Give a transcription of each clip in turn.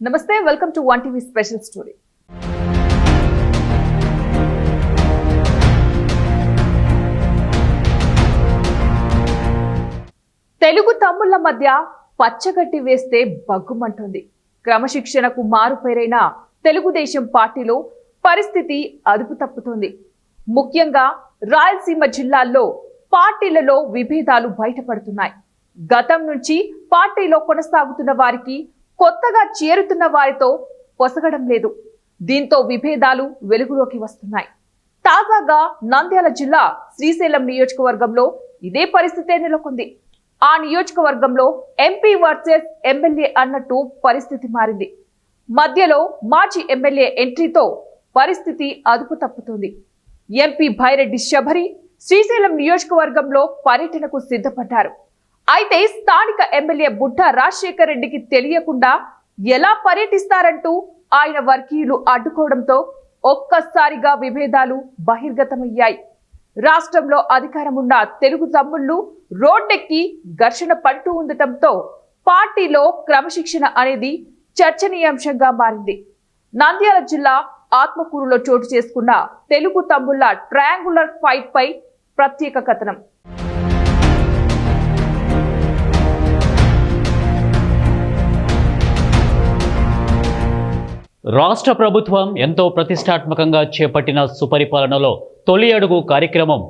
నమస్తే, welcome to one TV special story. Telugu తమ్ముళ్ల మధ్య పచ్చగడ్డి వేస్తే బగ్గుమంటుంది. క్రమశిక్షణకు మారుపేరైన తెలుగుదేశం పార్టీలో పరిస్థితి అదుపు తప్పుతోంది. ముఖ్యంగా రాయలసీమ జిల్లాల్లో పార్టీలలో విభేదాలు బయటపడుతున్నాయి. గతం నుంచి పార్టీలో కొనసాగుతున్న వారికి కొత్తగా చేరుతున్న వారితో పొసగడం లేదు. దీంతో విభేదాలు వెలుగులోకి వస్తున్నాయి. తాజాగా నంద్యాల జిల్లా శ్రీశైలం నియోజకవర్గంలో ఇదే పరిస్థితే నెలకొంది. ఆ నియోజకవర్గంలో ఎంపీ వర్సెస్ ఎమ్మెల్యే అన్నట్టు పరిస్థితి మారింది. మధ్యలో మాజీ ఎమ్మెల్యే ఎంట్రీతో పరిస్థితి అదుపు తప్పుతుంది. ఎంపీ భైరెడ్డి శబరి శ్రీశైలం నియోజకవర్గంలో పర్యటనకు సిద్ధపడ్డారు. అయితే స్థానిక ఎమ్మెల్యే బుడ్డా రాజశేఖర్ రెడ్డికి తెలియకుండా ఎలా పర్యటిస్తారంటూ ఆయన వర్గీయులు అడ్డుకోవడంతో ఒక్కసారిగా విభేదాలు బహిర్గతమయ్యాయి. రాష్ట్రంలో అధికారం ఉన్న తెలుగు తమ్ముళ్లు రోడ్డెక్కి ఘర్షణ పడుతూ ఉండటంతో పార్టీలో క్రమశిక్షణ అనేది చర్చనీయాంశంగా మారింది. నంద్యాల జిల్లా ఆత్మకూరులో చోటు చేసుకున్న తెలుగు తమ్ముళ్ల ట్రయాంగులర్ ఫైట్ పై ప్రత్యేక కథనం. రాష్ట్ర ప్రభుత్వం ఎంతో ప్రతిష్టాత్మకంగా చేపట్టిన సుపరిపాలనలో తొలి అడుగు కార్యక్రమం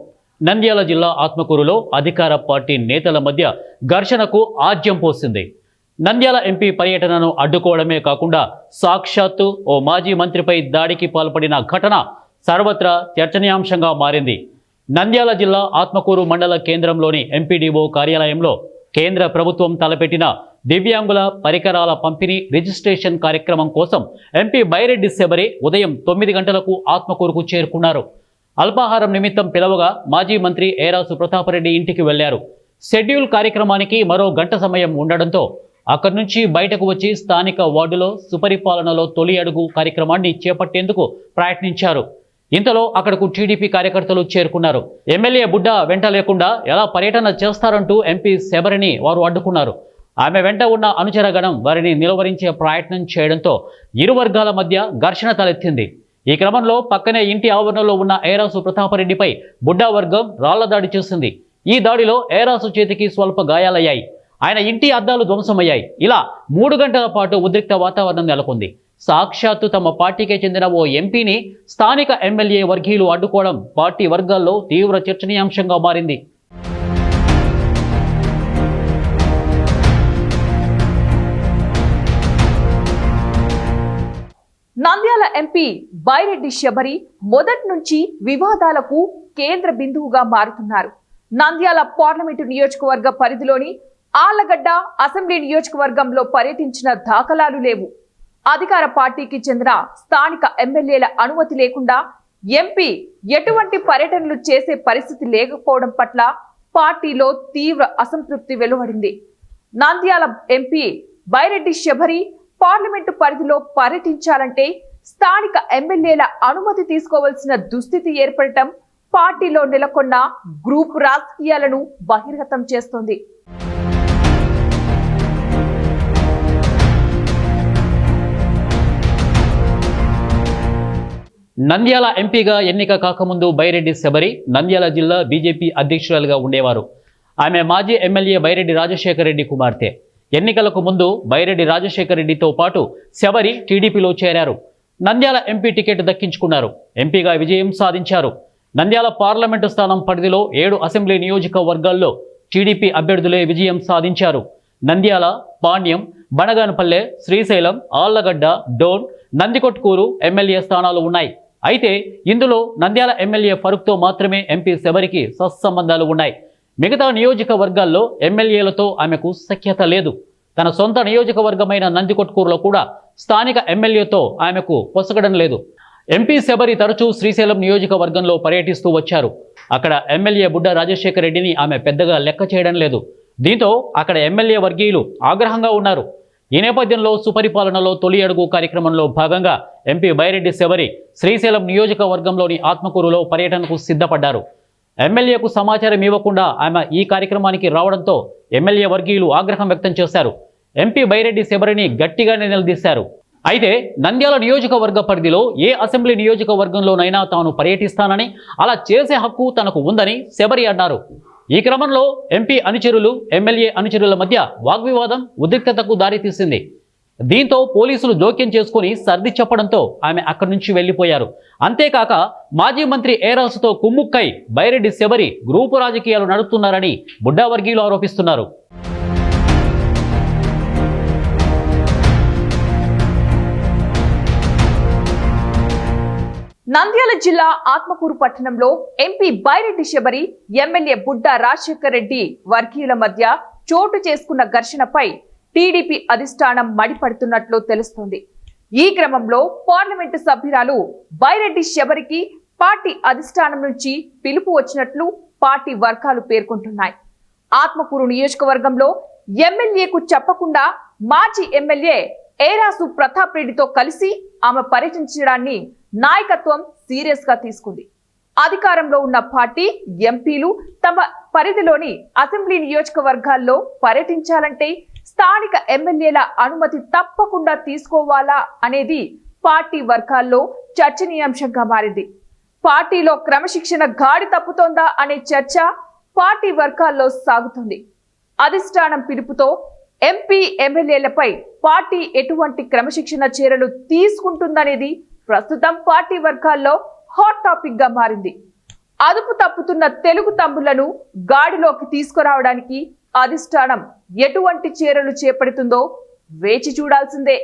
నంద్యాల జిల్లా ఆత్మకూరులో అధికార పార్టీ నేతల మధ్య ఘర్షణకు ఆజ్యం పోసింది. నంద్యాల ఎంపీ పర్యటనను అడ్డుకోవడమే కాకుండా సాక్షాత్తు ఓ మాజీ మంత్రిపై దాడికి పాల్పడిన ఘటన సర్వత్రా చర్చనీయాంశంగా మారింది. నంద్యాల జిల్లా ఆత్మకూరు మండల కేంద్రంలోని ఎంపీడీఓ కార్యాలయంలో కేంద్ర ప్రభుత్వం తలపెట్టిన దివ్యాంగుల పరికరాల పంపిణీ రిజిస్ట్రేషన్ కార్యక్రమం కోసం ఎంపీ భైరెడ్డి శబరి ఉదయం 9 గంటలకు ఆత్మకూరుకు చేరుకున్నారు. అల్పాహారం నిమిత్తం పిలవగా మాజీ మంత్రి ఏరాసు ప్రతాపరెడ్డి ఇంటికి వెళ్లారు. షెడ్యూల్ కార్యక్రమానికి మరో గంట సమయం ఉండడంతో అక్కడి నుంచి బయటకు వచ్చి స్థానిక వార్డులో సుపరిపాలనలో తొలి అడుగు కార్యక్రమాన్ని చేపట్టేందుకు ప్రయత్నించారు. ఇంతలో అక్కడకు టీడీపీ కార్యకర్తలు చేరుకున్నారు. ఎమ్మెల్యే బుడ్డా వెంట లేకుండా ఎలా పర్యటన చేస్తారంటూ ఎంపీ శబరిని వారు అడ్డుకున్నారు. ఆమె వెంట ఉన్న అనుచరగణం వారిని నిలువరించే ప్రయత్నం చేయడంతో ఇరు వర్గాల మధ్య ఘర్షణ తలెత్తింది. ఈ క్రమంలో పక్కనే ఇంటి ఆవరణలో ఉన్న ఏరాసు ప్రతాపరెడ్డిపై బుడ్డా వర్గం రాళ్ల దాడి చేసింది. ఈ దాడిలో ఏరాసు చేతికి స్వల్ప గాయాలయ్యాయి. ఆయన ఇంటి అద్దాలు ధ్వంసమయ్యాయి. ఇలా 3 గంటల పాటు ఉద్రిక్త వాతావరణం నెలకొంది. సాక్షాత్తు తమ పార్టీకే చెందిన ఓ ఎంపీని స్థానిక ఎమ్మెల్యే వర్గీయులు అడ్డుకోవడం పార్టీ వర్గాల్లో తీవ్ర చర్చనీయాంశంగా మారింది. నంద్యాల ఎంపీ భైరెడ్డి శబరి మొదటి నుంచి వివాదాలకు కేంద్ర బిందువుగా మారుతున్నారు. నంద్యాల పార్లమెంటు నియోజకవర్గ పరిధిలోని ఆళ్లగడ్డ అసెంబ్లీ నియోజకవర్గంలో పర్యటించిన దాఖలాలు లేవు. అధికార పార్టీకి చెందిన స్థానిక ఎమ్మెల్యేల అనుమతి లేకుండా ఎంపీ ఎటువంటి పర్యటనలు చేసే పరిస్థితి లేకపోవడం పట్ల పార్టీలో తీవ్ర అసంతృప్తి వెలువడింది. నంద్యాల ఎంపీ భైరెడ్డి శబరి పార్లమెంటు పరిధిలో పర్యటించాలంటే స్థానిక ఎమ్మెల్యేల అనుమతి తీసుకోవాల్సిన దుస్థితి ఏర్పడటం పార్టీలో నెలకొన్న గ్రూప్ రాజకీయాలను బహిర్గతం చేస్తోంది. నంద్యాల ఎంపీగా ఎన్నిక కాకముందు భైరెడ్డి శబరి నంద్యాల జిల్లా బీజేపీ అధ్యక్షురాలుగా ఉండేవారు. ఆమె మాజీ ఎమ్మెల్యే భైరెడ్డి రాజశేఖర్ రెడ్డి కుమార్తె. ఎన్నికలకు ముందు భైరెడ్డి రాజశేఖర్ రెడ్డితో పాటు శబరి టీడీపీలో చేరారు. నంద్యాల ఎంపీ టికెట్ దక్కించుకున్నారు. ఎంపీగా విజయం సాధించారు. నంద్యాల పార్లమెంటు స్థానం పరిధిలో 7 అసెంబ్లీ నియోజకవర్గాల్లో టీడీపీ అభ్యర్థులే విజయం సాధించారు. నంద్యాల, పాణ్యం, బనగానపల్లె, శ్రీశైలం, ఆళ్లగడ్డ, డోన్, నందికొట్కూరు ఎమ్మెల్యే స్థానాలు ఉన్నాయి. అయితే ఇందులో నంద్యాల ఎమ్మెల్యే ఫరూక్తో మాత్రమే ఎంపీ శబరికి సత్సంబంధాలు ఉన్నాయి. మిగతా నియోజకవర్గాల్లో ఎమ్మెల్యేలతో ఆమెకు సఖ్యత లేదు. తన సొంత నియోజకవర్గమైన నందికొట్కూరులో కూడా స్థానిక ఎమ్మెల్యేతో ఆమెకు పొసగడం లేదు. ఎంపీ శబరి తరచూ శ్రీశైలం నియోజకవర్గంలో పర్యటిస్తూ వచ్చారు. అక్కడ ఎమ్మెల్యే బుడ్డా రాజశేఖర్ రెడ్డిని ఆమె పెద్దగా లెక్క చేయడం లేదు. దీంతో అక్కడ ఎమ్మెల్యే వర్గీయులు ఆగ్రహంగా ఉన్నారు. ఈ నేపథ్యంలో సుపరిపాలనలో తొలి అడుగు కార్యక్రమంలో భాగంగా ఎంపీ భైరెడ్డి శబరి శ్రీశైలం నియోజకవర్గంలోని ఆత్మకూరులో పర్యటనకు సిద్ధపడ్డారు. ఎమ్మెల్యేకు సమాచారం ఇవ్వకుండా ఆమె ఈ కార్యక్రమానికి రావడంతో ఎమ్మెల్యే వర్గీయులు ఆగ్రహం వ్యక్తం చేశారు. ఎంపీ భైరెడ్డి శబరిని గట్టిగానే నిలదీశారు. అయితే నంద్యాల నియోజకవర్గ పరిధిలో ఏ అసెంబ్లీ నియోజకవర్గంలోనైనా తాను పర్యటిస్తానని, అలా చేసే హక్కు తనకు ఉందని శబరి అన్నారు. ఈ క్రమంలో ఎంపీ అనుచరులు, ఎమ్మెల్యే అనుచరుల మధ్య వాగ్వివాదం ఉద్రిక్తతకు దారితీసింది. దీంతో పోలీసులు జోక్యం చేసుకుని సర్ది చెప్పడంతో ఆమె అక్కడి నుంచి వెళ్లిపోయారు. అంతేకాక మాజీ మంత్రి ఏరాసుతో కుమ్ముక్కై బైరెడ్డి శబరి గ్రూపు రాజకీయాలు నడుపుతున్నారని బుడ్డా వర్గీయులు ఆరోపిస్తున్నారు. నంద్యాల జిల్లా ఆత్మకూరు పట్టణంలో ఎంపీ బైరెడ్డి శబరి, ఎమ్మెల్యే బుడ్డా రాజశేఖర్ రెడ్డి వర్గీయుల మధ్య చోటు చేసుకున్న ఘర్షణపై టీడీపీ అధిష్టానం మండిపడుతున్నట్లు తెలుస్తోంది. ఈ క్రమంలో పార్లమెంటు సభ్యురాలు బైరెడ్డి శబరికి పార్టీ అధిష్టానం నుంచి పిలుపు వచ్చినట్లు పార్టీ వర్గాలు పేర్కొంటున్నాయి. ఆత్మకూరు నియోజకవర్గంలో ఎమ్మెల్యేకు చెప్పకుండా మాజీ ఎమ్మెల్యే ఏరాసు ప్రతాప్ రెడ్డితో కలిసి ఆమె పర్యటించడాన్ని నాయకత్వం సీరియస్ గా తీసుకుంది. అధికారంలో ఉన్న పార్టీ ఎంపీలు తమ పరిధిలోని అసెంబ్లీ నియోజకవర్గాల్లో పర్యటించాలంటే స్థానిక ఎమ్మెల్యేల అనుమతి తప్పకుండా తీసుకోవాలా అనేది పార్టీ వర్గాల్లో చర్చనీయాంశంగా మారింది. పార్టీలో క్రమశిక్షణ గాడి తప్పుతోందా అనే చర్చ పార్టీ వర్గాల్లో సాగుతుంది. అధిష్టానం పిలుపుతో ఎంపీ ఎమ్మెల్యేలపై పార్టీ ఎటువంటి క్రమశిక్షణ చర్యలు తీసుకుంటుందనేది ప్రస్తుతం పార్టీ వర్గాల్లో హాట్ టాపిక్ గా మారింది. అదుపు తప్పుతున్న తెలుగు తమ్ముళ్లను గాడిలోకి తీసుకురావడానికి అధిష్టానం ఎటువంటి చర్యలు చేపడుతుందో వేచి చూడాల్సిందే.